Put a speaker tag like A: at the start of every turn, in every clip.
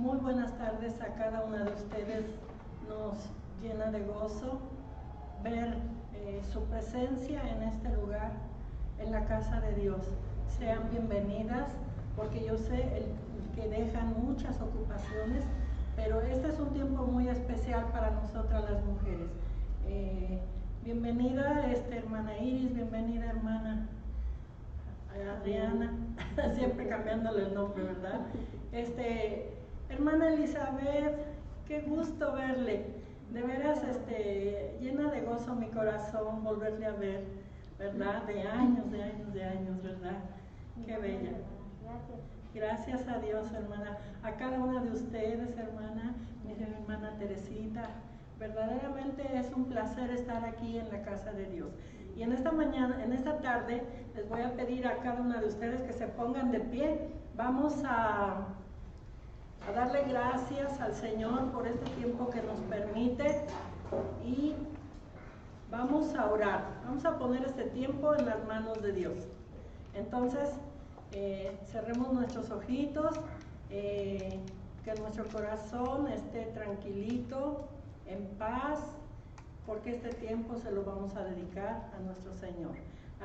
A: Muy buenas tardes a cada una de ustedes. Nos llena de gozo ver su presencia en este lugar, en la casa de Dios. Sean bienvenidas, porque yo sé que dejan muchas ocupaciones, pero este es un tiempo muy especial para nosotras las mujeres. Bienvenida hermana Iris, bienvenida hermana Adriana, siempre cambiándole el nombre, ¿verdad? Hermana Elizabeth, qué gusto verle, de veras llena de gozo mi corazón volverle a ver, ¿verdad? De años, ¿verdad? Qué bella. Gracias a Dios, hermana, a cada una de ustedes, hermana, mi hermana Teresita. Verdaderamente es un placer estar aquí en la casa de Dios. Y en esta tarde, les voy a pedir a cada una de ustedes que se pongan de pie. Vamos a darle gracias al Señor por este tiempo que nos permite y vamos a orar. Vamos a poner este tiempo en las manos de Dios. Entonces, cerremos nuestros ojitos, que nuestro corazón esté tranquilito, en paz, porque este tiempo se lo vamos a dedicar a nuestro Señor.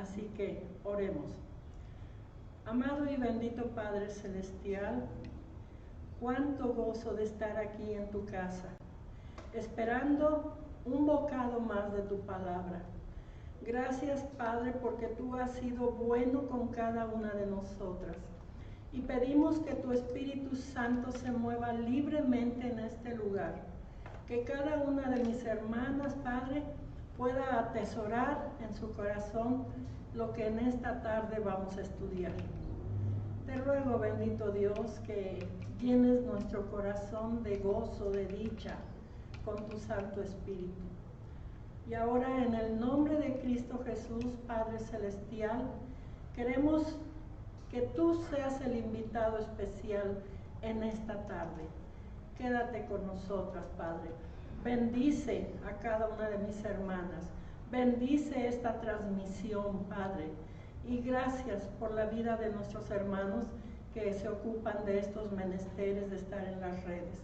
A: Así que oremos. Amado y bendito Padre Celestial, cuánto gozo de estar aquí en tu casa, esperando un bocado más de tu palabra. Gracias, Padre, porque tú has sido bueno con cada una de nosotras. Y pedimos que tu Espíritu Santo se mueva libremente en este lugar. Que cada una de mis hermanas, Padre, pueda atesorar en su corazón lo que en esta tarde vamos a estudiar. Te ruego, bendito Dios, que llenes nuestro corazón de gozo, de dicha, con tu Santo Espíritu. Y ahora, en el nombre de Cristo Jesús, Padre Celestial, queremos que tú seas el invitado especial en esta tarde. Quédate con nosotras, Padre. Bendice a cada una de mis hermanas. Bendice esta transmisión, Padre. Y gracias por la vida de nuestros hermanos que se ocupan de estos menesteres de estar en las redes.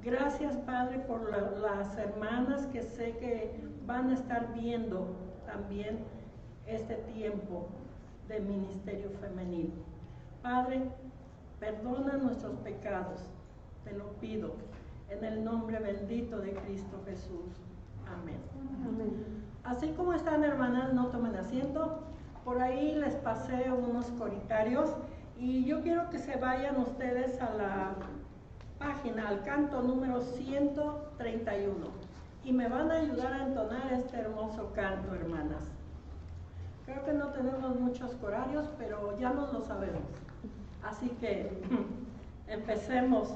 A: Gracias, Padre, por las hermanas que sé que van a estar viendo también este tiempo de ministerio femenino. Padre, perdona nuestros pecados. Te lo pido en el nombre bendito de Cristo Jesús. Amén. Amén. Así como están, hermanas, no tomen asiento. Por ahí les pasé unos coritarios y yo quiero que se vayan ustedes a la página, al canto número 131. Y me van a ayudar a entonar este hermoso canto, hermanas. Creo que no tenemos muchos corarios, pero ya nos lo sabemos. Así que empecemos.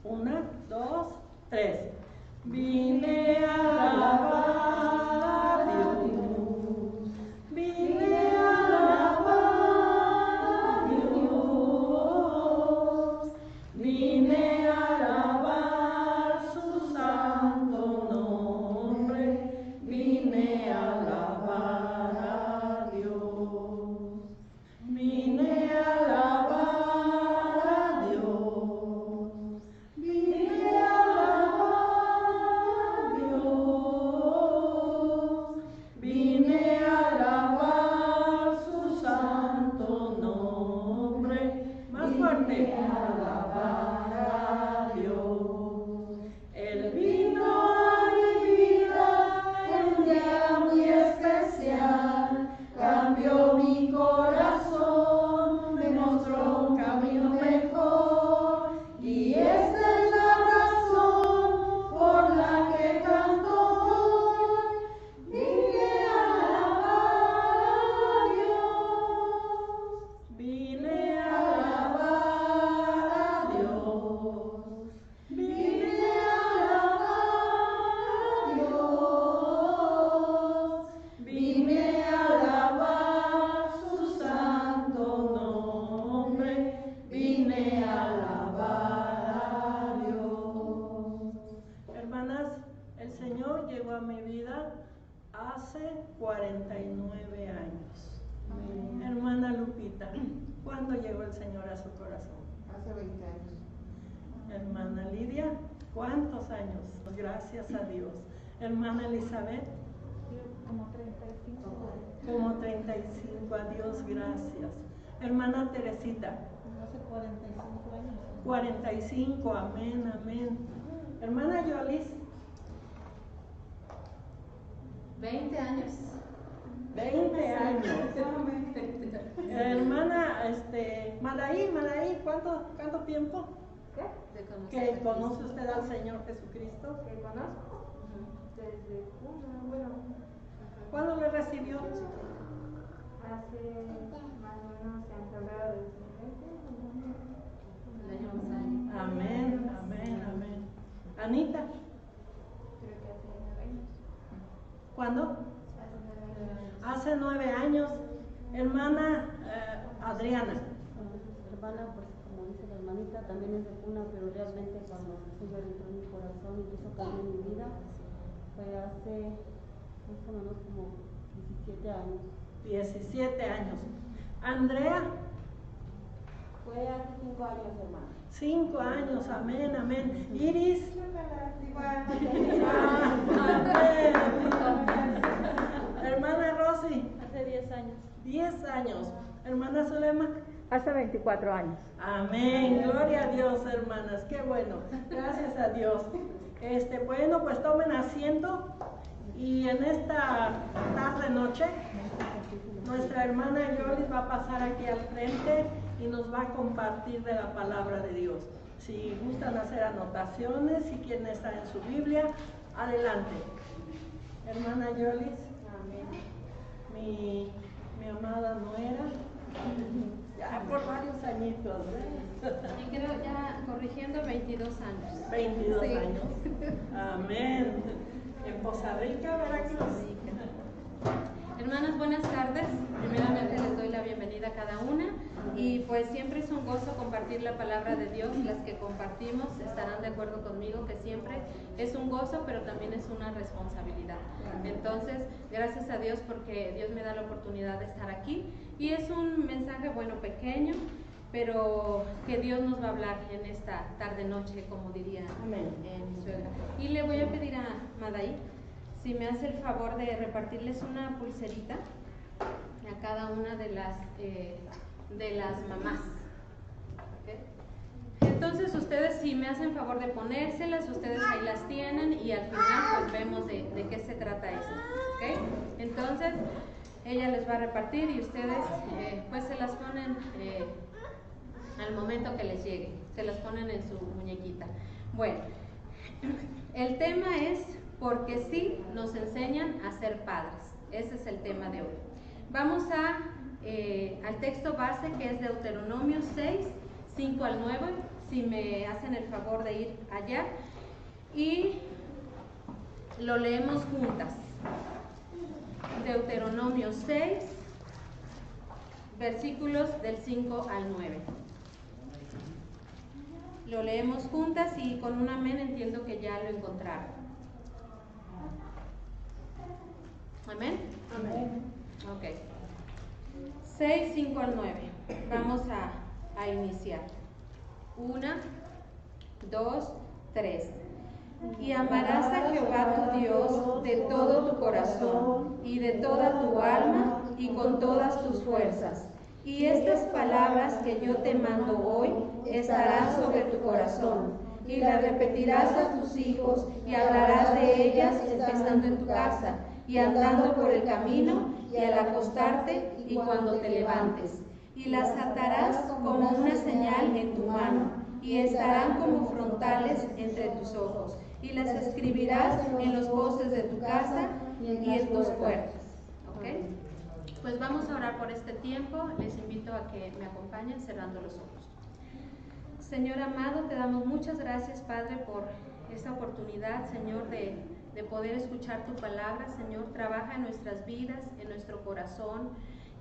A: 1, 2, 3. Vine a alabar a Dios, vine a alabar a Dios, vine a alabar su santo nombre, vine a alabar a Dios, vine a alabar. El Señor llegó a mi vida hace 49 años. Amén. Hermana Lupita, ¿cuándo llegó el Señor a su corazón?
B: Hace 20 años.
A: ¿Cuántos años? Gracias a Dios. Hermana Elizabeth.
B: Como 35.
A: Como 35, a Dios gracias. Hermana Teresita.
B: Hace 45 años.
A: 45, amén, amén. Hermana Yolis.
C: 20 años.
A: 20 años. Hermana Madaí, ¿cuánto tiempo?
C: ¿Qué?
A: ¿Que conoce usted al Señor Jesucristo?
D: ¿Que conozco? Desde bueno,
A: ¿Cuándo le recibió?
D: hace más o menos en febrero del 2020.
C: El año pasado.
A: Amén, amén, amén. Anita,
D: Creo que hace 9 años.
A: ¿cuándo?
D: Hace 9 años.
A: Hace 9 años. Hermana Adriana.
E: Hermana, pues como dice la hermanita, también es de cuna, pero realmente cuando el Señor entró en mi corazón y hizo cambio en mi vida, fue hace más o menos como 17 años.
A: 17 años. Andrea.
E: Fue hace 5 años, hermana.
A: 5 años, amén, amén. Iris. Amén. Hermana Rosy.
B: Hace 10 años.
A: 10 años. Hermana Zulema.
B: Hace 24 años.
A: Amén, gloria a Dios, hermanas, qué bueno, gracias a Dios. Bueno, pues tomen asiento y en esta tarde noche nuestra hermana Yolis va a pasar aquí al frente y nos va a compartir de la palabra de Dios. Si gustan hacer anotaciones, si quieren estar en su Biblia, adelante. Hermana Yolis, mi amada nuera. Ya por varios añitos,
C: Y creo ya corrigiendo 22 años.
A: 22
C: Sí.
A: años. Amén. En Poza Rica, Veracruz.
C: Hermanas, buenas tardes. Primeramente les doy la bienvenida a cada una y pues siempre es un gozo compartir la palabra de Dios. Las que compartimos estarán de acuerdo conmigo que siempre es un gozo, pero también es una responsabilidad. Entonces, gracias a Dios porque Dios me da la oportunidad de estar aquí y es un mensaje, bueno, pequeño, pero que Dios nos va a hablar en esta tarde-noche, como diría mi suegra. Y le voy a pedir a Madaí si me hace el favor de repartirles una pulserita a cada una de las mamás. ¿Okay? Entonces ustedes si me hacen favor de ponérselas, ustedes ahí las tienen y al final pues vemos de qué se trata eso. ¿Okay? Entonces ella les va a repartir y ustedes pues se las ponen al momento que les llegue, se las ponen en su muñequita. Bueno, el tema es porque sí nos enseñan a ser padres. Ese es el tema de hoy. Vamos al texto base que es Deuteronomio 6, 5 al 9, si me hacen el favor de ir allá y lo leemos juntas. Deuteronomio 6, versículos del 5 al 9. Lo leemos juntas y con un amén entiendo que ya lo encontraron. ¿Amén?
A: Amén.
C: Ok. 6, 5 al 9. Vamos a iniciar. 1, 2, 3. Y amarás a Jehová tu Dios de todo tu corazón y de toda tu alma y con todas tus fuerzas. Y estas palabras que yo te mando hoy estarán sobre tu corazón, y las repetirás a tus hijos y hablarás de ellas estando en tu casa y andando por el camino y al acostarte y cuando te levantes. Y las atarás como una señal en tu mano y estarán como frontales entre tus ojos. Y las escribirás en los postes de tu casa y en tus puertas. ¿Ok? Pues vamos a orar por este tiempo. Les invito a que me acompañen cerrando los ojos. Señor amado, te damos muchas gracias, Padre, por esta oportunidad, Señor, de poder escuchar tu palabra. Señor, trabaja en nuestras vidas, en nuestro corazón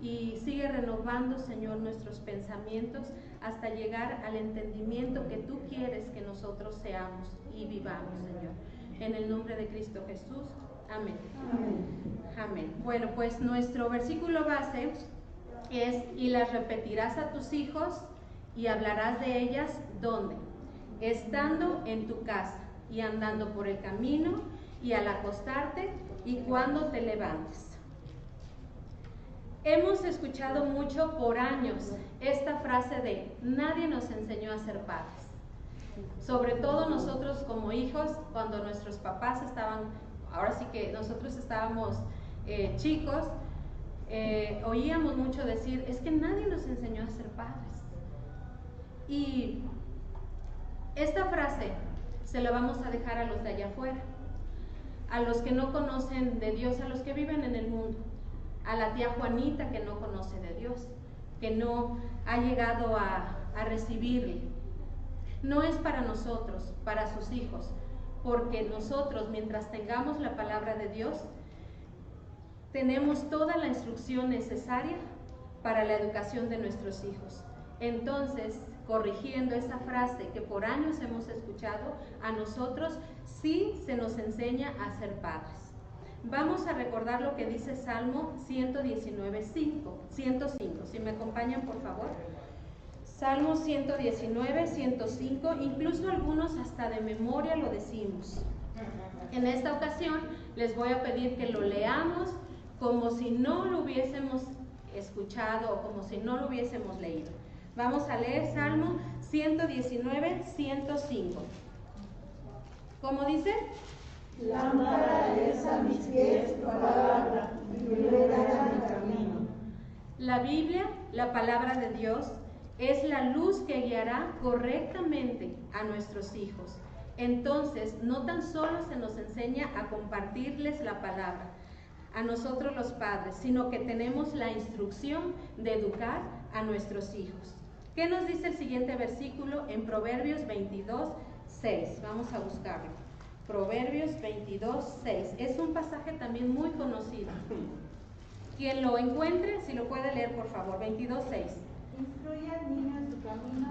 C: y sigue renovando, Señor, nuestros pensamientos hasta llegar al entendimiento que tú quieres que nosotros seamos y vivamos, Señor. En el nombre de Cristo Jesús. Amén. Amén. Amén. Bueno, pues nuestro versículo base es: y las repetirás a tus hijos y hablarás de ellas, ¿dónde? Estando en tu casa y andando por el camino y al acostarte y cuando te levantes. Hemos escuchado mucho por años esta frase de nadie nos enseñó a ser padres. Sobre todo nosotros como hijos, cuando nuestros papás estaban, ahora sí que nosotros estábamos chicos, oíamos mucho decir, es que nadie nos enseñó a ser padres. Y esta frase se la vamos a dejar a los de allá afuera, a los que no conocen de Dios, a los que viven en el mundo, a la tía Juanita que no conoce de Dios, que no ha llegado a recibirle. No es para nosotros, para sus hijos, porque nosotros, mientras tengamos la palabra de Dios, tenemos toda la instrucción necesaria para la educación de nuestros hijos. Entonces, corrigiendo esa frase que por años hemos escuchado, a nosotros sí se nos enseña a ser padres. Vamos a recordar lo que dice Salmo 105. Si me acompañan, por favor. Salmo 119, 105, incluso algunos hasta de memoria lo decimos. En esta ocasión les voy a pedir que lo leamos como si no lo hubiésemos escuchado o como si no lo hubiésemos leído. Vamos a leer Salmo 119, 105. ¿Cómo dice?
F: Lámpara es a mis pies tu palabra y lumbrera a mi camino.
C: La Biblia, la palabra de Dios, es la luz que guiará correctamente a nuestros hijos. Entonces, no tan solo se nos enseña a compartirles la palabra, a nosotros los padres, sino que tenemos la instrucción de educar a nuestros hijos. ¿Qué nos dice el siguiente versículo en Proverbios 22, 6? Vamos a buscarlo. Proverbios 22, 6. Es un pasaje también muy conocido. Quien lo encuentre, si lo puede leer, por favor. 22, 6.
D: Instruye al niño en su camino,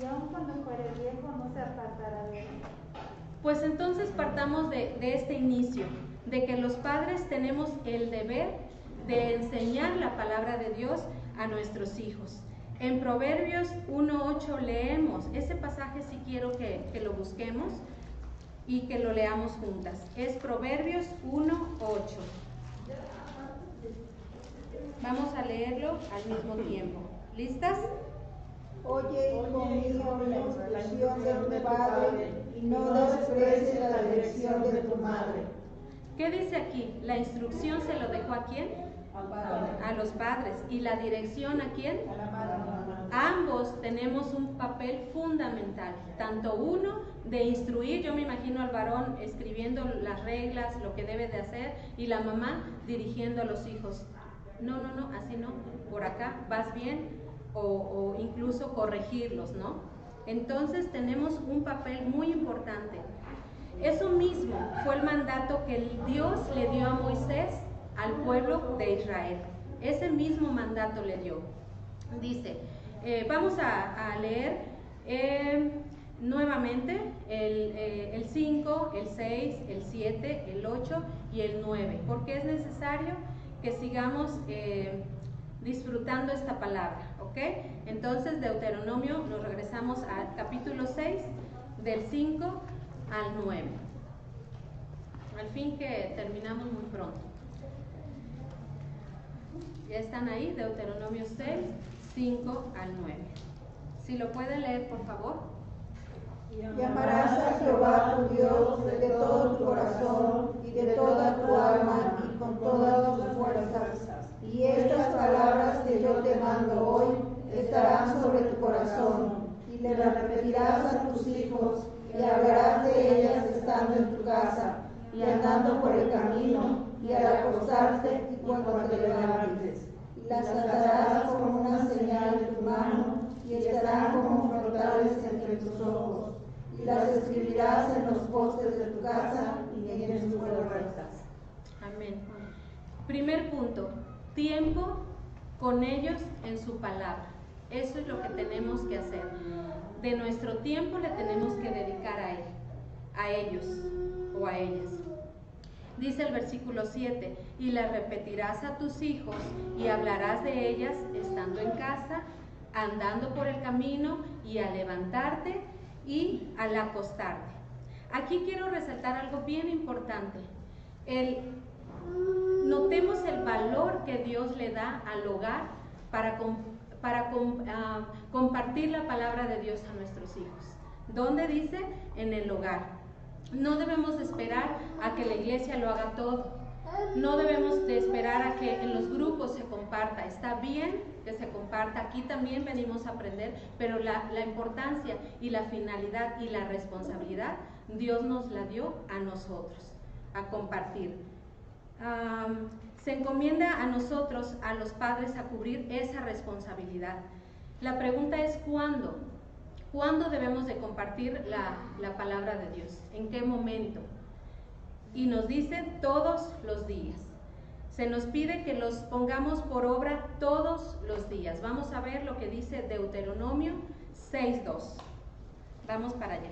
D: y aun cuando fuere viejo no se apartará de él.
C: Pues entonces partamos de este inicio, de que los padres tenemos el deber de enseñar la palabra de Dios a nuestros hijos. En Proverbios 1:8 leemos ese pasaje, si quiero que lo busquemos y que lo leamos juntas. Es Proverbios 1:8. Vamos a leerlo al mismo tiempo. ¿Listas?
F: Oye, hijo mío, la instrucción de tu padre y no desprecies la dirección de tu madre.
C: ¿Qué dice aquí? La instrucción se lo dejó ¿a quién? A los padres. ¿Y la dirección a quién?
F: A la madre.
C: Ambos tenemos un papel fundamental, tanto uno de instruir, yo me imagino al varón escribiendo las reglas, lo que debe de hacer, y la mamá dirigiendo a los hijos. No, así no, por acá, vas bien, o incluso corregirlos, ¿no? Entonces tenemos un papel muy importante. Eso mismo fue el mandato que Dios le dio a Moisés al pueblo de Israel. Ese mismo mandato le dio. Dice, vamos a leer nuevamente el 5, el 6, el 7, el 8 y el 9, porque es necesario que sigamos disfrutando esta palabra, ¿ok? Entonces, Deuteronomio, nos regresamos al capítulo 6, del 5 al 9. Al fin que terminamos muy pronto. ¿Ya están ahí? Deuteronomio 6, 5 al 9. Si lo pueden leer, por favor.
F: Y amarás a Jehová tu Dios de todo tu corazón y de toda tu alma y con todas tus fuerzas. Y estas palabras que yo te mando hoy estarán sobre tu corazón, y le repetirás a tus hijos, y hablarás de ellas estando en tu casa, y andando por el camino, y al acostarte y cuando te levantes. Y las atarás como una señal en tu mano, y estarán como frontales entre tus ojos. Y las escribirás en los postes de tu casa y en tus puertas.
C: Amén. Primer punto, tiempo con ellos en su palabra. Eso es lo que tenemos que hacer. De nuestro tiempo le tenemos que dedicar a ellos o a ellas. Dice el versículo 7, y las repetirás a tus hijos y hablarás de ellas estando en casa, andando por el camino y al levantarte y al acostarte. Aquí quiero resaltar algo bien importante. Notemos el valor que Dios le da al hogar para compartir la palabra de Dios a nuestros hijos. ¿Dónde dice? En el hogar. No debemos esperar a que la iglesia lo haga todo. No debemos de esperar a que en los grupos se comparta. Está bien que se comparta, aquí también venimos a aprender, pero la importancia y la finalidad y la responsabilidad Dios nos la dio a nosotros, a compartir. Se encomienda a nosotros, a los padres, a cubrir esa responsabilidad. La pregunta es ¿cuándo? ¿Cuándo debemos de compartir la palabra de Dios? ¿En qué momento? Y nos dice todos los días. Se nos pide que los pongamos por obra todos los días. Vamos a ver lo que dice Deuteronomio 6:2. Vamos para allá.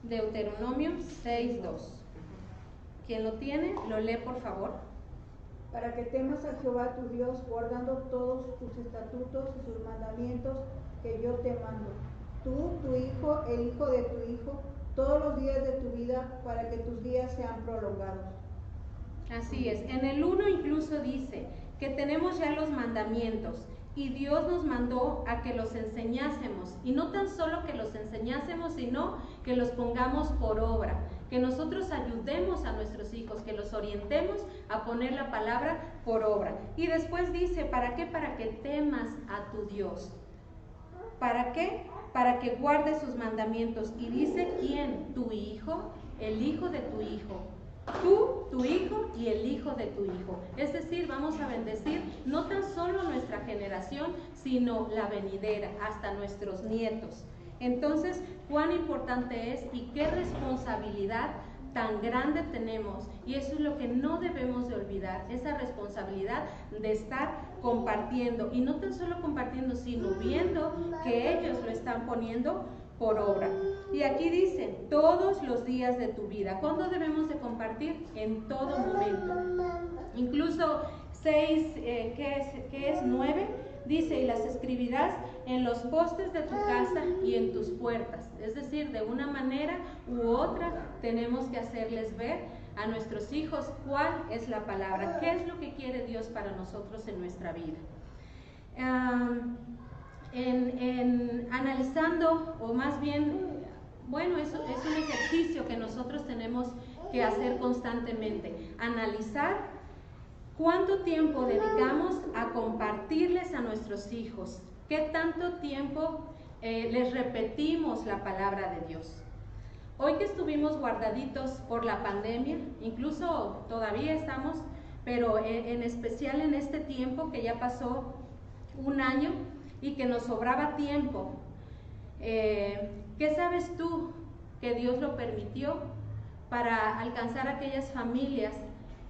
C: Deuteronomio 6:2. ¿Quién lo tiene? Lo lee, por favor.
F: Para que temas a Jehová tu Dios, guardando todos sus estatutos y sus mandamientos que yo te mando. Tú, tu hijo, el hijo de tu hijo, todos los días de tu vida, para que tus días sean prolongados.
C: Así es. En el 1 incluso dice que tenemos ya los mandamientos y Dios nos mandó a que los enseñásemos. Y no tan solo que los enseñásemos, sino que los pongamos por obra. Que nosotros ayudemos a nuestros hijos, que los orientemos a poner la palabra por obra. Y después dice, ¿para qué? Para que temas a tu Dios. ¿Para qué? Para que guardes sus mandamientos. Y dice, ¿quién? Tu hijo, el hijo de tu hijo. Tú, tu hijo y el hijo de tu hijo. Es decir, vamos a bendecir no tan solo nuestra generación, sino la venidera, hasta nuestros nietos. Entonces, cuán importante es y qué responsabilidad tan grande tenemos, y eso es lo que no debemos de olvidar, esa responsabilidad de estar compartiendo, y no tan solo compartiendo, sino viendo que ellos lo están poniendo por obra. Y aquí dice, todos los días de tu vida. ¿Cuándo debemos de compartir? En todo momento. Incluso 6, ¿qué es? 9, dice, y las escribirás en los postes de tu casa y en tus puertas. Es decir, de una manera u otra tenemos que hacerles ver a nuestros hijos cuál es la palabra, qué es lo que quiere Dios para nosotros en nuestra vida. Analizando, o más bien, bueno, eso es un ejercicio que nosotros tenemos que hacer constantemente, analizar cuánto tiempo dedicamos a compartirles a nuestros hijos, qué tanto tiempo les repetimos la palabra de Dios. Hoy que estuvimos guardaditos por la pandemia, incluso todavía estamos, pero en especial en este tiempo que ya pasó un año y que nos sobraba tiempo, ¿qué sabes tú que Dios lo permitió para alcanzar aquellas familias,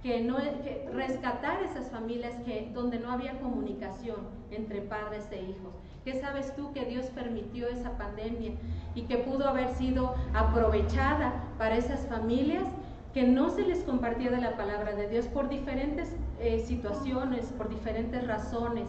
C: que rescatar esas familias donde no había comunicación entre padres e hijos? ¿Qué sabes tú que Dios permitió esa pandemia y que pudo haber sido aprovechada para esas familias que no se les compartía de la palabra de Dios por diferentes situaciones, por diferentes razones?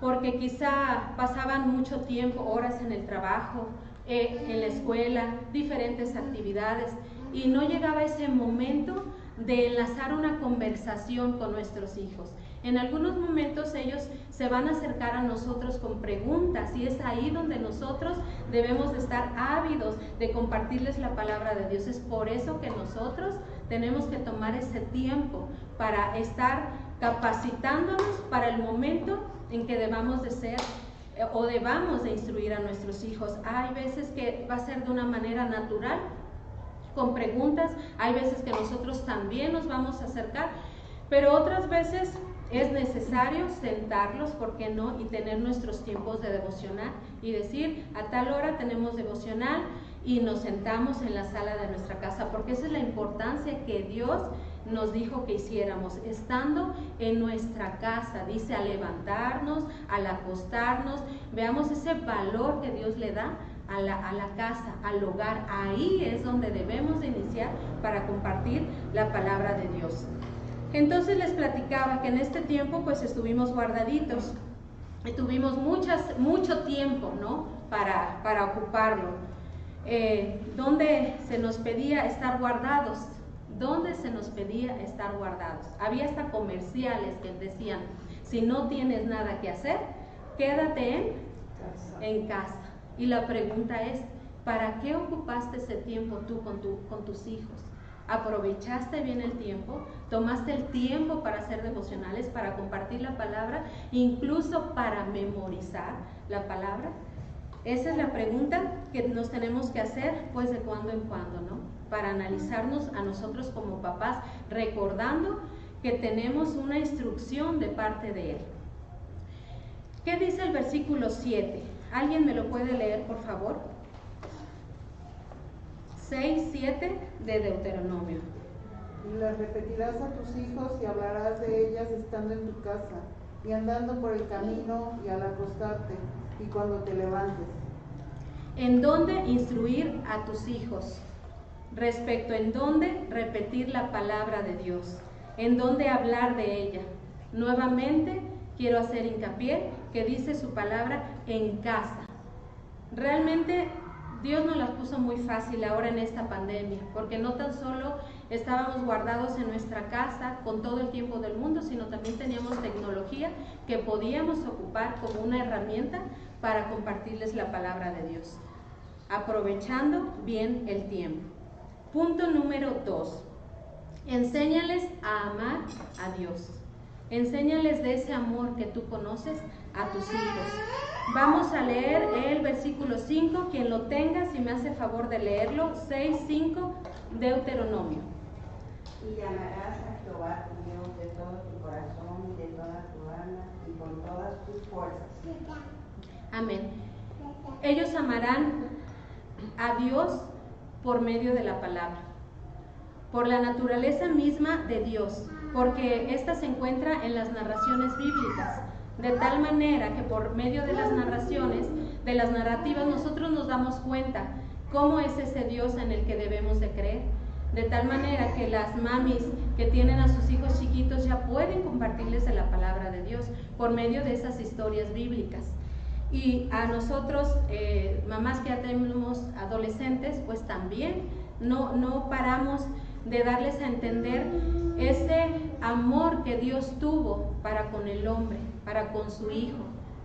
C: Porque quizá pasaban mucho tiempo, horas en el trabajo, en la escuela, diferentes actividades, y no llegaba ese momento de enlazar una conversación con nuestros hijos. En algunos momentos ellos se van a acercar a nosotros con preguntas, y es ahí donde nosotros debemos de estar ávidos de compartirles la palabra de Dios. Es por eso que nosotros tenemos que tomar ese tiempo para estar capacitándonos para el momento en que debamos de ser o debamos de instruir a nuestros hijos. Hay veces que va a ser de una manera natural, con preguntas, hay veces que nosotros también nos vamos a acercar, pero otras veces es necesario sentarlos, ¿por qué no?, y tener nuestros tiempos de devocional y decir, a tal hora tenemos devocional y nos sentamos en la sala de nuestra casa, porque esa es la importancia que Dios nos dijo que hiciéramos, estando en nuestra casa. Dice, al levantarnos, al acostarnos, veamos ese valor que Dios le da a la casa, al hogar. Ahí es donde debemos de iniciar para compartir la palabra de Dios. Entonces les platicaba que en este tiempo pues estuvimos guardaditos, y tuvimos mucho tiempo, ¿no?, para ocuparlo. donde se nos pedía estar guardados. ¿Dónde se nos pedía estar guardados? Había hasta comerciales que decían, si no tienes nada que hacer, quédate en casa. Y la pregunta es, ¿para qué ocupaste ese tiempo tú con tus hijos? ¿Aprovechaste bien el tiempo? ¿Tomaste el tiempo para hacer devocionales, para compartir la palabra, incluso para memorizar la palabra? Esa es la pregunta que nos tenemos que hacer, pues, de cuando en cuando, ¿no? Para analizarnos a nosotros como papás, recordando que tenemos una instrucción de parte de Él. ¿Qué dice el versículo 7? ¿Alguien me lo puede leer, por favor? 6, 7 de Deuteronomio.
G: Y las repetirás a tus hijos y hablarás de ellas estando en tu casa, y andando por el camino, y al acostarte, y cuando te levantes.
C: ¿En dónde instruir a tus hijos? Respecto en dónde repetir la palabra de Dios, en dónde hablar de ella. Nuevamente quiero hacer hincapié que dice su palabra en casa. Realmente Dios nos las puso muy fácil ahora en esta pandemia, porque no tan solo estábamos guardados en nuestra casa con todo el tiempo del mundo, sino también teníamos tecnología que podíamos ocupar como una herramienta para compartirles la palabra de Dios, aprovechando bien el tiempo. Punto número 2. Enséñales a amar a Dios. Enséñales de ese amor que tú conoces a tus hijos. Vamos a leer el versículo 5, quien lo tenga, si me hace favor de leerlo, 6:5, Deuteronomio.
H: Y amarás a Jehová tu Dios de todo tu corazón y de toda tu alma y con todas tus fuerzas.
C: Amén. Ellos amarán a Dios por medio de la palabra, por la naturaleza misma de Dios, porque ésta se encuentra en las narraciones bíblicas, de tal manera que por medio de las narraciones, de las narrativas, nosotros nos damos cuenta cómo es ese Dios en el que debemos de creer, de tal manera que las mamis que tienen a sus hijos chiquitos ya pueden compartirles de la palabra de Dios por medio de esas historias bíblicas. Y a nosotros, mamás que ya tenemos adolescentes, pues también no paramos de darles a entender ese amor que Dios tuvo para con el hombre, para con su hijo.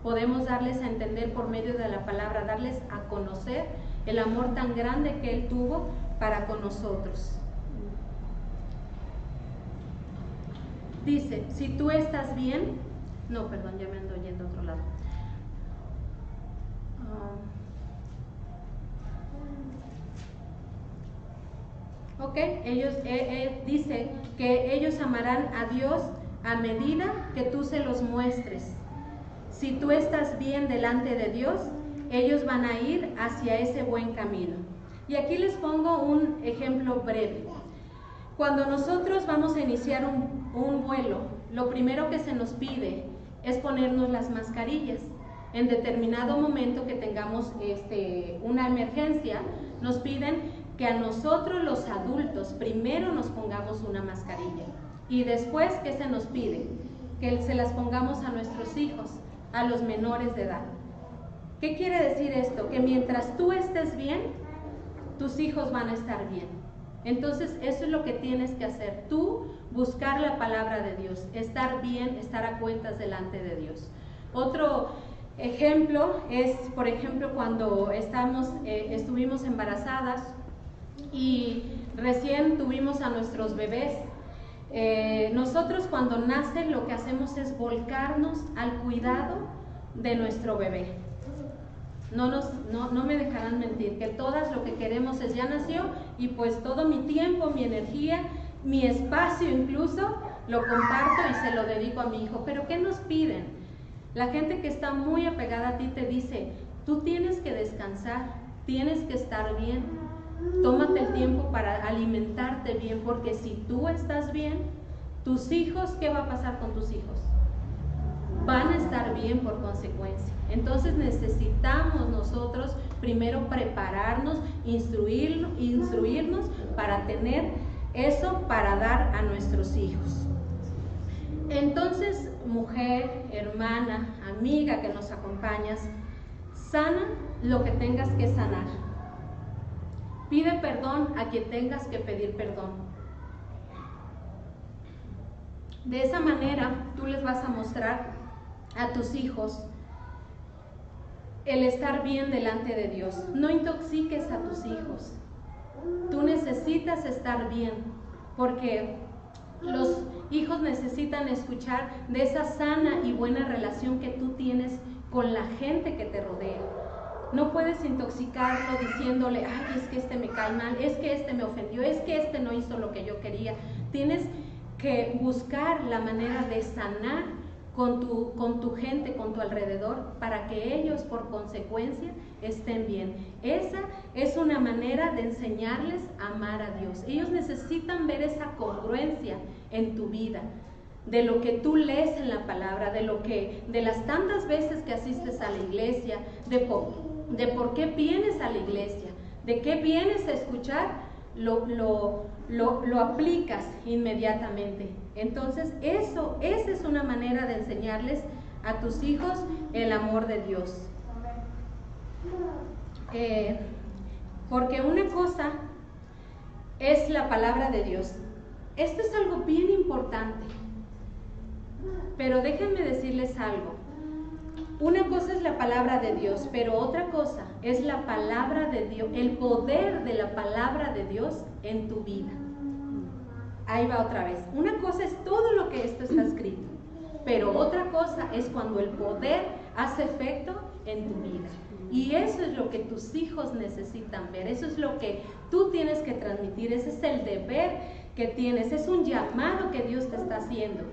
C: Podemos darles a entender por medio de la palabra, darles a conocer el amor tan grande que Él tuvo para con nosotros. Dice, si tú estás bien, ya me ando yendo a otro lado. Ellos dice que ellos amarán a Dios a medida que tú se los muestres. Si tú estás bien delante de Dios, ellos van a ir hacia ese buen camino. Y aquí les pongo un ejemplo breve. Cuando nosotros vamos a iniciar un vuelo, lo primero que se nos pide es ponernos las mascarillas. En determinado momento que tengamos una emergencia, nos piden que a nosotros los adultos primero nos pongamos una mascarilla. Y después, ¿qué se nos pide? Que se las pongamos a nuestros hijos, a los menores de edad. ¿Qué quiere decir esto? Que mientras tú estés bien, tus hijos van a estar bien. Entonces, eso es lo que tienes que hacer. Tú, buscar la palabra de Dios, estar bien, estar a cuentas delante de Dios. Otro ejemplo es, por ejemplo, cuando estuvimos embarazadas y recién tuvimos a nuestros bebés. Nosotros cuando nacen lo que hacemos es volcarnos al cuidado de nuestro bebé. No me dejarán mentir, que todas lo que queremos es, ya nació y pues todo mi tiempo, mi energía, mi espacio incluso, lo comparto y se lo dedico a mi hijo. Pero ¿qué nos piden? La gente que está muy apegada a ti te dice, tú tienes que descansar, tienes que estar bien, tómate el tiempo para alimentarte bien, porque si tú estás bien, tus hijos, ¿qué va a pasar con tus hijos? Van a estar bien por consecuencia. Entonces necesitamos nosotros primero prepararnos, instruirnos para tener eso para dar a nuestros hijos. Entonces, mujer, hermana, amiga que nos acompañas, sana lo que tengas que sanar. Pide perdón a quien tengas que pedir perdón. De esa manera tú les vas a mostrar a tus hijos el estar bien delante de Dios. No intoxiques a tus hijos. Tú necesitas estar bien, porque los hijos necesitan escuchar de esa sana y buena relación que tú tienes con la gente que te rodea. No puedes intoxicarlo diciéndole, ay, es que este me cae mal, es que este me ofendió, es que este no hizo lo que yo quería. Tienes que buscar la manera de sanar con tu gente, con tu alrededor, para que ellos por consecuencia estén bien. Esa es una manera de enseñarles a amar a Dios. Ellos necesitan ver esa congruencia en tu vida, de lo que tú lees en la palabra, de las tantas veces que asistes a la iglesia, de por qué vienes a la iglesia, de qué vienes a escuchar, lo aplicas inmediatamente. Entonces esa es una manera de enseñarles a tus hijos el amor de Dios. Porque una cosa es la palabra de Dios. Esto es algo bien importante. Pero déjenme decirles algo. Una cosa es la palabra de Dios, pero otra cosa es la palabra de Dios, el poder de la palabra de Dios en tu vida. Ahí va otra vez. Una cosa es todo lo que esto está escrito, pero otra cosa es cuando el poder hace efecto en tu vida. Y eso es lo que tus hijos necesitan ver, eso es lo que tú tienes que transmitir, ese es el deber que tienes, es un llamado que Dios te está haciendo.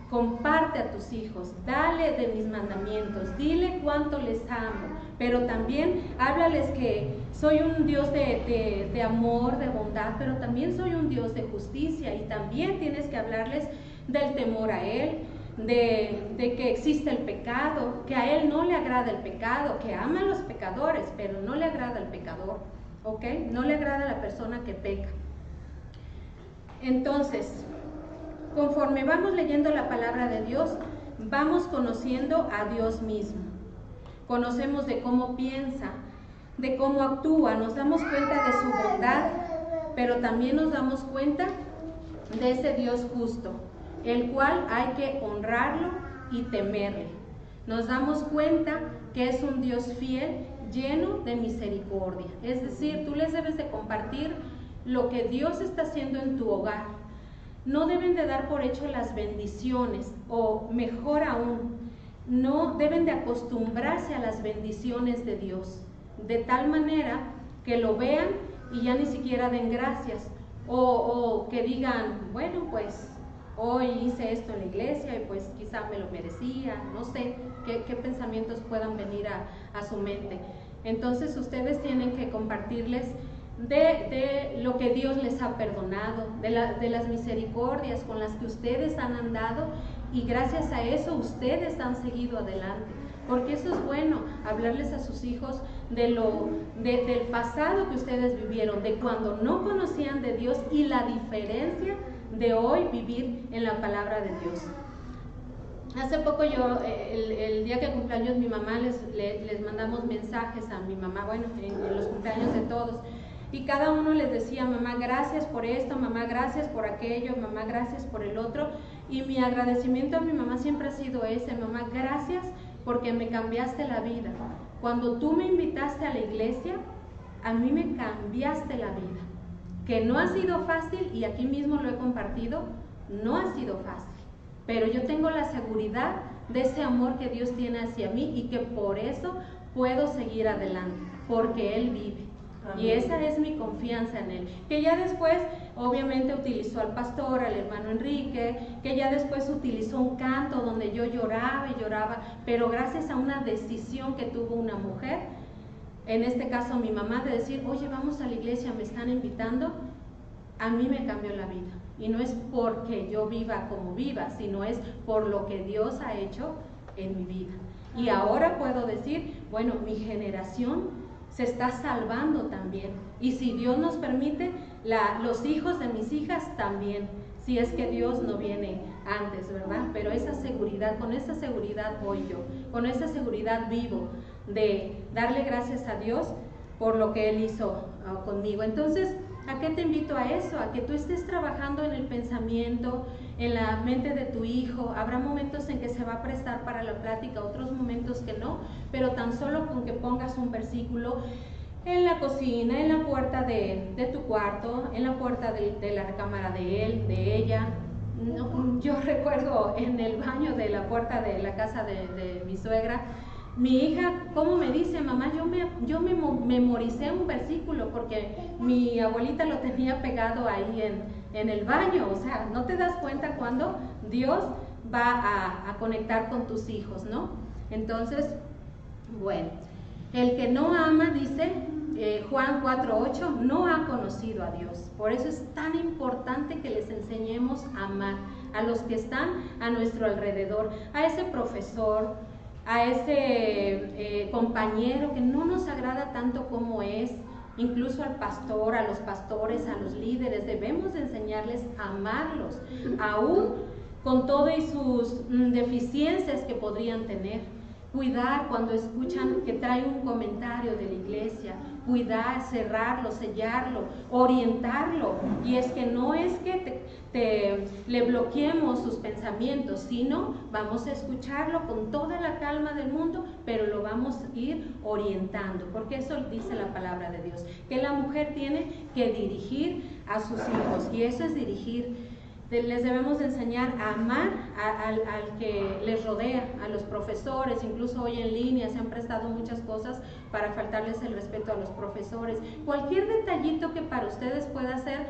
C: Comparte a tus hijos, dale de mis mandamientos, dile cuánto les amo, pero también háblales que soy un Dios de amor, de bondad, pero también soy un Dios de justicia, y también tienes que hablarles del temor a Él, de que existe el pecado, que a Él no le agrada el pecado, que ama a los pecadores, pero no le agrada el pecador, ¿ok? No le agrada a la persona que peca. Entonces, conforme vamos leyendo la palabra de Dios, vamos conociendo a Dios mismo. Conocemos de cómo piensa, de cómo actúa, nos damos cuenta de su bondad, pero también nos damos cuenta de ese Dios justo, el cual hay que honrarlo y temerle. Nos damos cuenta que es un Dios fiel, lleno de misericordia. Es decir, tú les debes de compartir lo que Dios está haciendo en tu hogar. No deben de dar por hecho las bendiciones, o mejor aún, no deben de acostumbrarse a las bendiciones de Dios, de tal manera que lo vean y ya ni siquiera den gracias, o que digan, bueno, pues hoy hice esto en la iglesia y pues quizá me lo merecía, no sé qué pensamientos puedan venir a su mente. Entonces ustedes tienen que compartirles de lo que Dios les ha perdonado, de las misericordias con las que ustedes han andado, y gracias a eso ustedes han seguido adelante, porque eso es bueno, hablarles a sus hijos del pasado que ustedes vivieron, de cuando no conocían de Dios, y la diferencia de hoy vivir en la palabra de Dios. Hace poco yo, el día que cumpleaños mi mamá, les mandamos mensajes a mi mamá, bueno, en los cumpleaños de todos, y cada uno les decía, mamá, gracias por esto, mamá, gracias por aquello, mamá, gracias por el otro. Y mi agradecimiento a mi mamá siempre ha sido ese, mamá, gracias porque me cambiaste la vida. Cuando tú me invitaste a la iglesia, a mí me cambiaste la vida. Que no ha sido fácil, y aquí mismo lo he compartido, no ha sido fácil. Pero yo tengo la seguridad de ese amor que Dios tiene hacia mí, y que por eso puedo seguir adelante, porque Él vive. Y esa es mi confianza en Él, que ya después obviamente utilizó al pastor, al hermano Enrique, que ya después utilizó un canto donde yo lloraba y lloraba, pero gracias a una decisión que tuvo una mujer, en este caso mi mamá, de decir, oye, vamos a la iglesia, me están invitando, a mí me cambió la vida. Y no es porque yo viva como viva, sino es por lo que Dios ha hecho en mi vida. Y ahora puedo decir, bueno, mi generación se está salvando también, y si Dios nos permite, los hijos de mis hijas también, si es que Dios no viene antes, ¿verdad? Pero esa seguridad, con esa seguridad voy yo, con esa seguridad vivo, de darle gracias a Dios por lo que Él hizo conmigo. Entonces, ¿a qué te invito a eso? A que tú estés trabajando en el pensamiento, en la mente de tu hijo. Habrá momentos en que se va a prestar para la plática, otros momentos que no, pero tan solo con que pongas un versículo en la cocina, en la puerta de tu cuarto, en la puerta de la recámara de él, de ella. No, yo recuerdo en el baño de la puerta de la casa de mi suegra, mi hija, ¿cómo me dice? Mamá, yo me memoricé un versículo porque mi abuelita lo tenía pegado ahí en el baño. O sea, no te das cuenta cuando Dios va a conectar con tus hijos, ¿no? Entonces, bueno, el que no ama, dice Juan 4:8, no ha conocido a Dios. Por eso es tan importante que les enseñemos a amar a los que están a nuestro alrededor, a ese profesor, a ese compañero que no nos agrada tanto como es, incluso al pastor, a los pastores, a los líderes. Debemos de enseñarles a amarlos, aún con todas sus deficiencias que podrían tener. Cuidar cuando escuchan que trae un comentario de la iglesia, cuidar, cerrarlo, sellarlo, orientarlo. Y es que no es que le bloqueemos sus pensamientos, sino vamos a escucharlo con toda la calma del mundo, pero lo vamos a ir orientando, porque eso dice la palabra de Dios, que la mujer tiene que dirigir a sus hijos, y eso es dirigir. Les debemos de enseñar a amar al que les rodea, a los profesores. Incluso hoy en línea se han prestado muchas cosas para faltarles el respeto a los profesores. Cualquier detallito que para ustedes pueda ser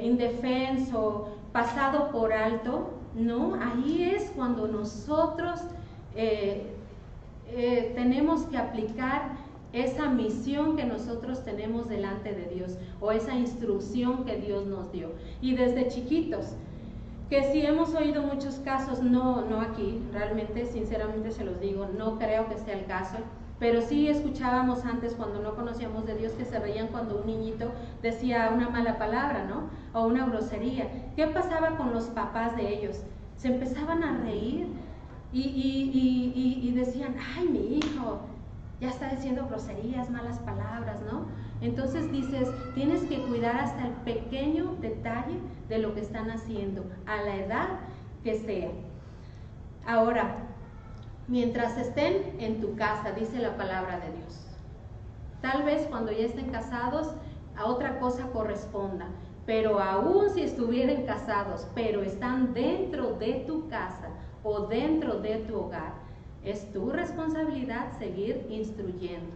C: indefenso, pasado por alto, ¿no? Ahí es cuando nosotros tenemos que aplicar esa misión que nosotros tenemos delante de Dios, o esa instrucción que Dios nos dio. Y desde chiquitos, que si hemos oído muchos casos, no aquí, realmente, sinceramente se los digo, no creo que sea el caso, pero sí escuchábamos antes, cuando no conocíamos de Dios, que se reían cuando un niñito decía una mala palabra, ¿no? O una grosería. ¿Qué pasaba con los papás de ellos? Se empezaban a reír y decían, ay, mi hijo ya está diciendo groserías, malas palabras, ¿no? Entonces dices, tienes que cuidar hasta el pequeño detalle de lo que están haciendo, a la edad que sea. Ahora, mientras estén en tu casa, dice la palabra de Dios. Tal vez cuando ya estén casados, a otra cosa corresponda, pero aún si estuvieran casados, pero están dentro de tu casa o dentro de tu hogar, es tu responsabilidad seguir instruyendo.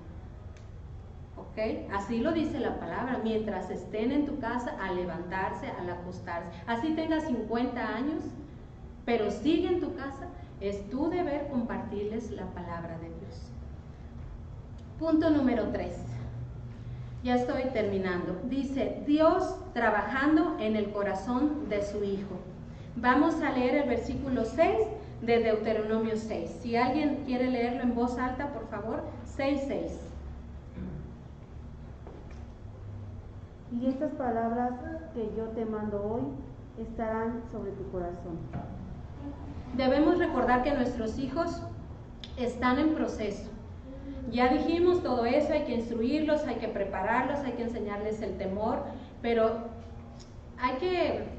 C: ¿Ok? Así lo dice la palabra, mientras estén en tu casa, al levantarse, al acostarse. Así tengas 50 años, pero sigue en tu casa, es tu deber compartirles la palabra de Dios. Punto número 3. Ya estoy terminando. Dice, Dios trabajando en el corazón de su Hijo. Vamos a leer el versículo 6 de Deuteronomio 6. Si alguien quiere leerlo en voz alta, por favor, 6:6.
E: Y estas palabras que yo te mando hoy estarán sobre tu corazón.
C: Debemos recordar que nuestros hijos están en proceso. Ya dijimos todo eso, hay que instruirlos, hay que prepararlos, hay que enseñarles el temor, pero hay que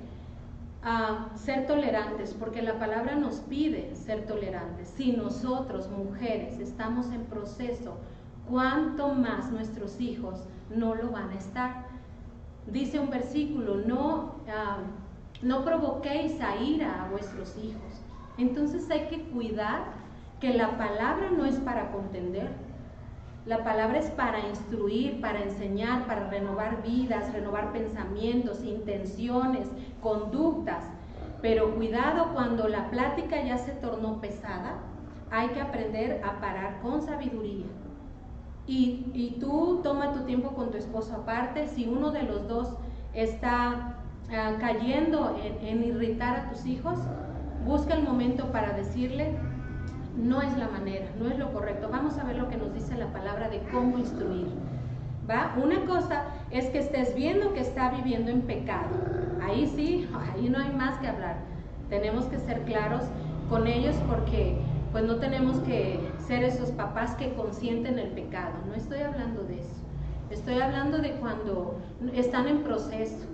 C: ser tolerantes, porque la palabra nos pide ser tolerantes. Si nosotros, mujeres, estamos en proceso, ¿cuánto más nuestros hijos no lo van a estar? Dice un versículo, no provoquéis a ira a vuestros hijos. Entonces hay que cuidar que la palabra no es para contender. La palabra es para instruir, para enseñar, para renovar vidas, renovar pensamientos, intenciones, conductas. Pero cuidado, cuando la plática ya se tornó pesada, hay que aprender a parar con sabiduría. Y tú toma tu tiempo con tu esposo aparte. Si uno de los dos está cayendo en irritar a tus hijos, busca el momento para decirle, no es la manera, no es lo correcto. Vamos a ver lo que nos dice la palabra de cómo instruir, ¿va? Una cosa es que estés viendo que está viviendo en pecado. Ahí sí, ahí no hay más que hablar. Tenemos que ser claros con ellos, porque pues no tenemos que ser esos papás que consienten el pecado. No estoy hablando de eso. Estoy hablando de cuando están en proceso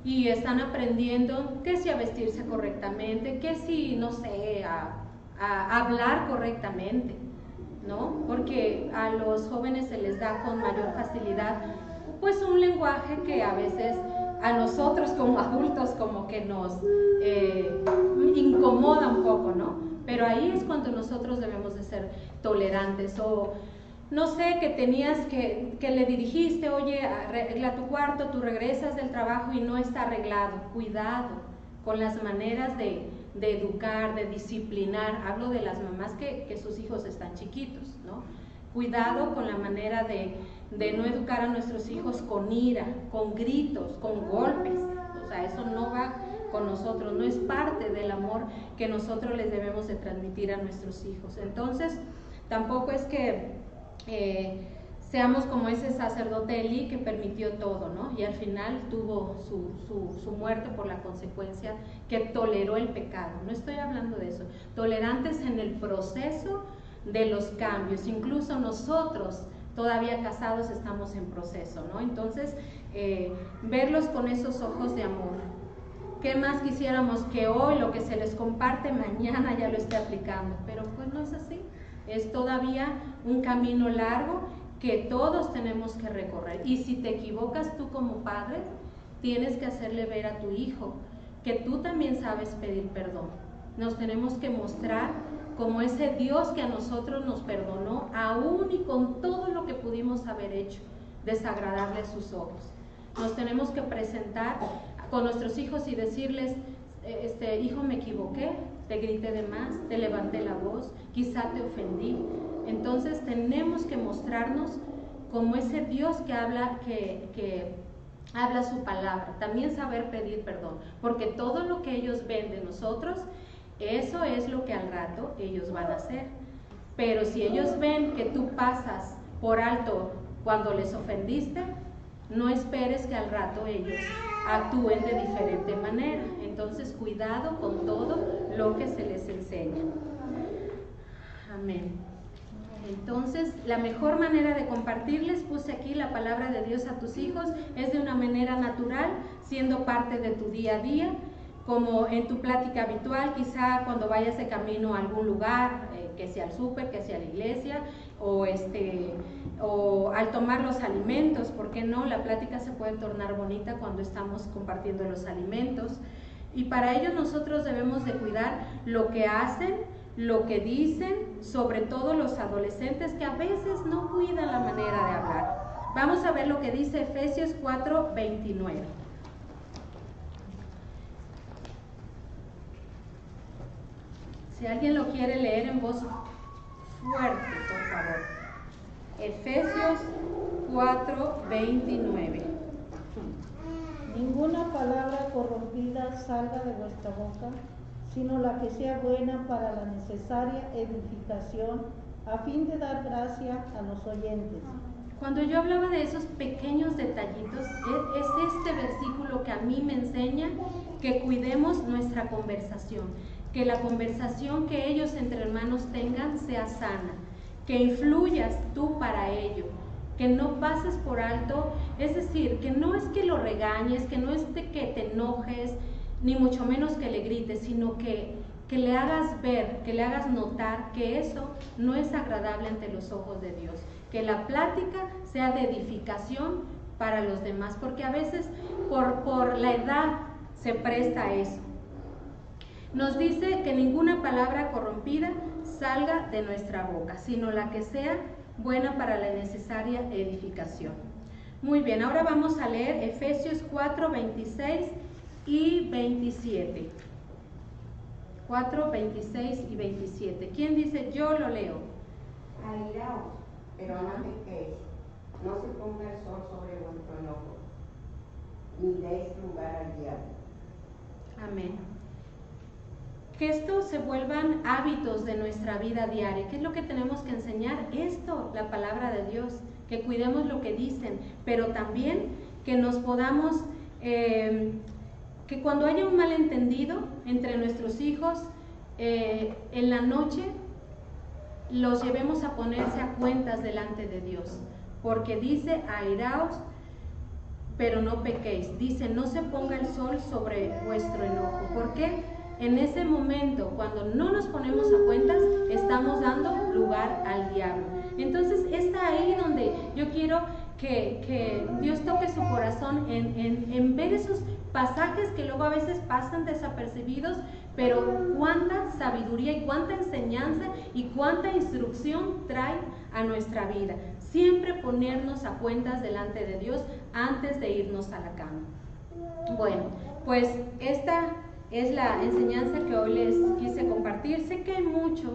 C: y están aprendiendo que si a vestirse correctamente, que si, no sé, a hablar correctamente, ¿no? Porque a los jóvenes se les da con mayor facilidad pues un lenguaje que a veces a nosotros como adultos como que nos incomoda un poco, ¿no? Pero ahí es cuando nosotros debemos de ser tolerantes. O no sé, que tenías que le dirigiste, oye, arregla tu cuarto, tú regresas del trabajo y no está arreglado. Cuidado con las maneras de educar, de disciplinar. Hablo de las mamás que sus hijos están chiquitos, ¿no? Cuidado con la manera de no educar a nuestros hijos con ira, con gritos, con golpes. O sea, eso no va con nosotros, no es parte del amor que nosotros les debemos de transmitir a nuestros hijos. Entonces, tampoco es que seamos como ese sacerdote Elí que permitió todo, ¿no? Y al final tuvo su muerte por la consecuencia, que toleró el pecado. No estoy hablando de eso. Tolerantes en el proceso de los cambios. Incluso nosotros, todavía casados, estamos en proceso, ¿no? Entonces, verlos con esos ojos de amor. ¿Qué más quisiéramos que hoy lo que se les comparte mañana ya lo esté aplicando? Pero pues no es así. Es todavía un camino largo que todos tenemos que recorrer. Y si te equivocas tú como padre, tienes que hacerle ver a tu hijo que tú también sabes pedir perdón. Nos tenemos que mostrar como ese Dios que a nosotros nos perdonó, aún y con todo lo que pudimos haber hecho, desagradarle a sus ojos. Nos tenemos que presentar con nuestros hijos y decirles, hijo, me equivoqué, te grité de más, te levanté la voz, quizá te ofendí. Entonces tenemos que mostrarnos como ese Dios que habla, que habla su palabra. También saber pedir perdón, porque todo lo que ellos ven de nosotros, eso es lo que al rato ellos van a hacer. Pero si ellos ven que tú pasas por alto cuando les ofendiste, no esperes que al rato ellos actúen de diferente manera. Entonces, cuidado con todo lo que se les enseña. Amén. Entonces, la mejor manera de compartirles, puse aquí la palabra de Dios a tus hijos, es de una manera natural, siendo parte de tu día a día, como en tu plática habitual, quizá cuando vayas de camino a algún lugar, que sea al súper, que sea a la iglesia, o al tomar los alimentos. ¿Por qué no? La plática se puede tornar bonita cuando estamos compartiendo los alimentos. Y para ello nosotros debemos de cuidar lo que hacen, lo que dicen, sobre todo los adolescentes que a veces no cuidan la manera de hablar. Vamos a ver lo que dice Efesios 4:29. Si alguien lo quiere leer en voz fuerte, por favor. Efesios 4:29.
F: Ninguna palabra corrompida salga de vuestra boca, sino la que sea buena para la necesaria edificación, a fin de dar gracia a los oyentes.
C: Cuando yo hablaba de esos pequeños detallitos, es este versículo que a mí me enseña que cuidemos nuestra conversación, que la conversación que ellos entre hermanos tengan sea sana, que influyas tú para ello, que no pases por alto, es decir, que no es que lo regañes, que no es de que te enojes, ni mucho menos que le grites, sino que le hagas ver, que le hagas notar que eso no es agradable ante los ojos de Dios, que la plática sea de edificación para los demás, porque a veces por la edad se presta a eso. Nos dice que ninguna palabra corrompida salga de nuestra boca, sino la que sea buena para la necesaria edificación. Muy bien, ahora vamos a leer Efesios 4:26 y 27. 4:26 y 27. ¿Quién dice? Yo lo leo.
H: Airaos, pero no pequéis, no se ponga el sol sobre vuestro enojo, ni deis lugar al diablo.
C: Amén. Que esto se vuelvan hábitos de nuestra vida diaria. ¿Qué es lo que tenemos que enseñar? Esto, la palabra de Dios, que cuidemos lo que dicen, pero también que nos podamos, que cuando haya un malentendido entre nuestros hijos, en la noche los llevemos a ponerse a cuentas delante de Dios, porque dice, airaos, pero no pequéis. Dice, no se ponga el sol sobre vuestro enojo. ¿Por qué? En ese momento, cuando no nos ponemos a cuentas, estamos dando lugar al diablo. Entonces, está ahí donde yo quiero que Dios toque su corazón en ver esos pasajes que luego a veces pasan desapercibidos, pero cuánta sabiduría y cuánta enseñanza y cuánta instrucción trae a nuestra vida. Siempre ponernos a cuentas delante de Dios antes de irnos a la cama. Bueno, pues esta es la enseñanza que hoy les quise compartir. Sé que hay mucha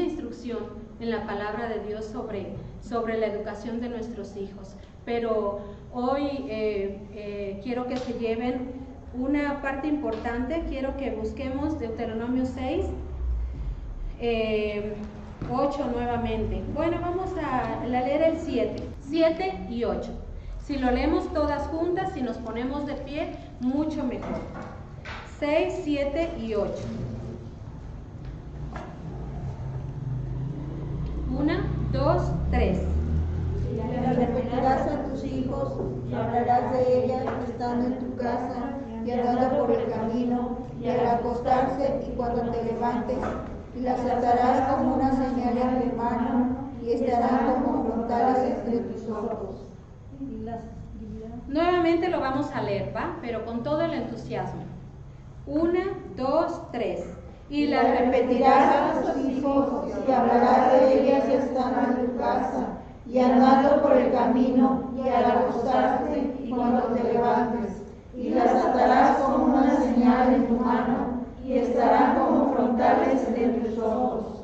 C: instrucción en la palabra de Dios sobre la educación de nuestros hijos, pero hoy quiero que se lleven una parte importante. Quiero que busquemos Deuteronomio 6, 8 nuevamente. Bueno, vamos a leer el 7 y 8. Si lo leemos todas juntas, si nos ponemos de pie, mucho mejor. 6, 7 y 8. 1, 2, 3.
F: Y las repetirás a tus hijos y hablarás de ellas estando en tu casa y andando por el camino y al acostarse y cuando te levantes, y las atarás como una señal en tu mano y estarán como frontales entre tus ojos.
C: Nuevamente lo vamos a leer, ¿va? Pero con todo el entusiasmo. 1, 2, 3.
F: Y las repetirás a tus hijos y hablarás de ellas estando en tu casa y andando por el camino y al acostarte y cuando te levantes, y las atarás como una señal en tu mano y estarán como frontales entre tus ojos.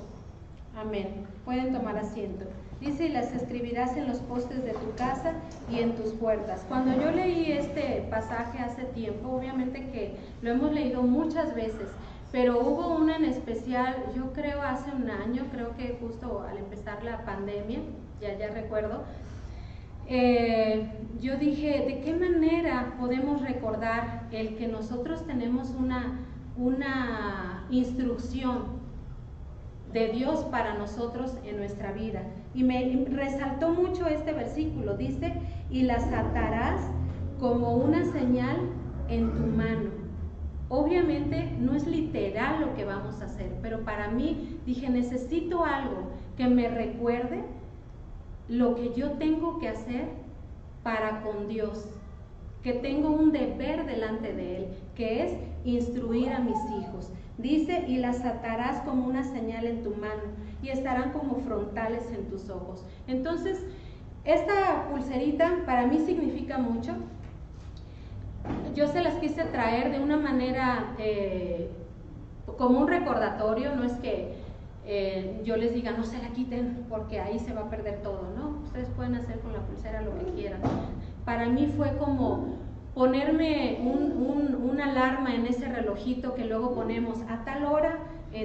C: Amén. Pueden tomar asiento. Dice, y las escribirás en los postes de tu casa y en tus puertas. Cuando yo leí este pasaje hace tiempo, obviamente que lo hemos leído muchas veces, pero hubo una en especial, yo creo hace un año, creo que justo al empezar la pandemia, ya recuerdo, yo dije, ¿de qué manera podemos recordar el que nosotros tenemos una instrucción de Dios para nosotros en nuestra vida? Y me resaltó mucho este versículo. Dice, y las atarás como una señal en tu mano. Obviamente no es literal lo que vamos a hacer, pero para mí dije, necesito algo que me recuerde lo que yo tengo que hacer para con Dios, que tengo un deber delante de Él, que es instruir a mis hijos. Dice, y las atarás como una señal en tu mano y estarán como frontales en tus ojos. Entonces, esta pulserita para mí significa mucho. Yo se las quise traer de una manera como un recordatorio. No es que yo les diga no se la quiten porque ahí se va a perder todo, ¿no? Ustedes pueden hacer con la pulsera lo que quieran. Para mí fue como ponerme una alarma en ese relojito que luego ponemos a tal hora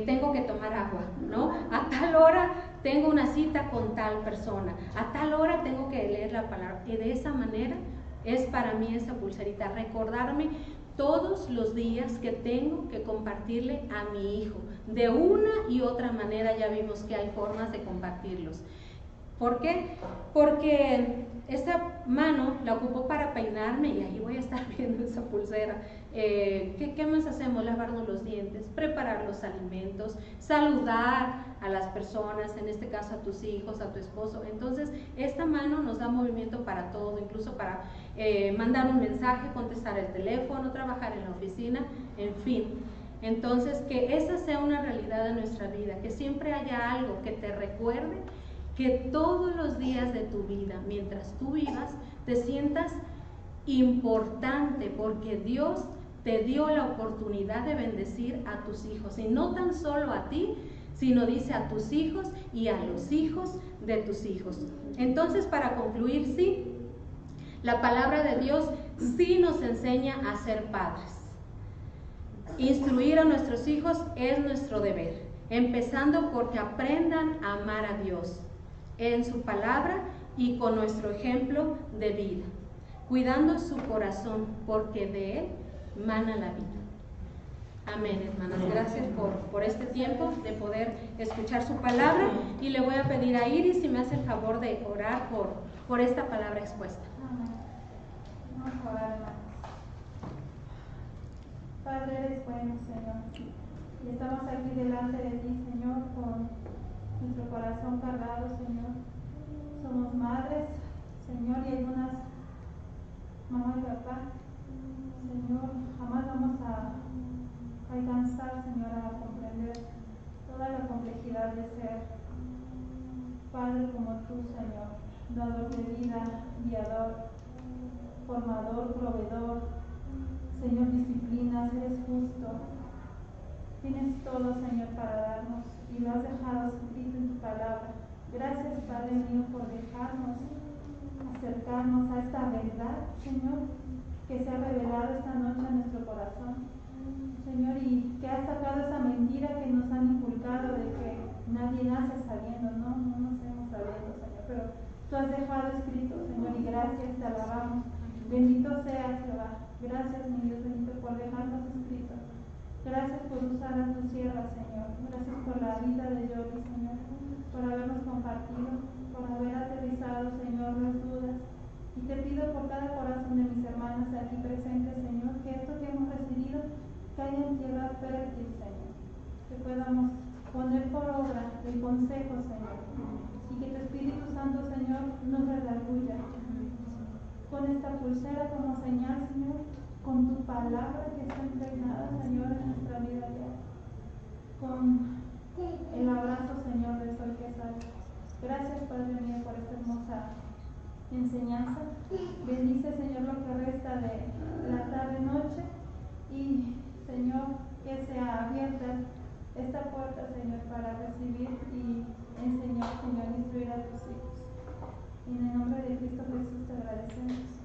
C: tengo que tomar agua, ¿no? A tal hora tengo una cita con tal persona, a tal hora tengo que leer la palabra. Y de esa manera es para mí esa pulserita, recordarme todos los días que tengo que compartirle a mi hijo. De una y otra manera ya vimos que hay formas de compartirlos. ¿Por qué? Porque esta mano la ocupo para peinarme y ahí voy a estar viendo esa pulsera. ¿Qué más hacemos? Lavarnos los dientes, preparar los alimentos, saludar a las personas, en este caso a tus hijos, a tu esposo. Entonces, esta mano nos da movimiento para todo, incluso para mandar un mensaje, contestar el teléfono, trabajar en la oficina, en fin. Entonces, que esa sea una realidad de nuestra vida, que siempre haya algo que te recuerde que todos los días de tu vida, mientras tú vivas, te sientas importante, porque Dios te dio la oportunidad de bendecir a tus hijos, y no tan solo a ti, sino dice a tus hijos y a los hijos de tus hijos. Entonces, para concluir, sí, la palabra de Dios sí nos enseña a ser padres. Instruir a nuestros hijos es nuestro deber, empezando porque aprendan a amar a Dios en su palabra y con nuestro ejemplo de vida, cuidando su corazón, porque de él mana la vida. Amén, hermanas. Gracias por este tiempo de poder escuchar su palabra, y le voy a pedir a Iris si me hace el favor de orar por esta palabra expuesta.
D: Amén. Vamos a orar, hermanos. Padre, eres bueno, Señor. Y estamos aquí delante de ti, Señor, con nuestro corazón cargado, Señor. Somos madres, Señor, y algunas mamá y papá. Señor, jamás vamos a alcanzar, Señor, a comprender toda la complejidad de ser Padre como tú, Señor, dador de vida, guiador, formador, proveedor, Señor, disciplinas, eres justo. Tienes todo, Señor, para darnos, y lo has dejado escrito en tu palabra. Gracias, Padre mío, por dejarnos acercarnos a esta verdad, Señor, que se ha revelado esta noche en nuestro corazón, Señor, y que ha sacado esa mentira que nos han inculcado de que nadie nace sabiendo. No nacemos sabiendo, Señor, pero tú has dejado escrito, Señor, y gracias, te alabamos. Bendito seas, Jehová. Gracias, mi Dios bendito, por dejarnos escrito. Gracias por usar a tu sierva, Señor. Gracias por la vida de Yoli, Señor, por habernos compartido, por haber aterrizado, Señor, las dudas. Y te pido por cada corazón de mis hermanas aquí presentes, Señor, que esto que hemos recibido caiga en tierra fértil, Señor. Que podamos poner por obra el consejo, Señor. Y que tu Espíritu Santo, Señor, nos redarguya con esta pulsera como señal, Señor, con tu palabra que está impregnada, Señor, en nuestra vida diaria, con el abrazo, Señor, del sol que sale. Gracias, Padre mío, por esta hermosa enseñanza. Bendice, Señor, lo que resta de la tarde-noche, y, Señor, que sea abierta esta puerta, Señor, para recibir y enseñar, Señor, instruir a tus hijos. En el nombre de Cristo Jesús te agradecemos.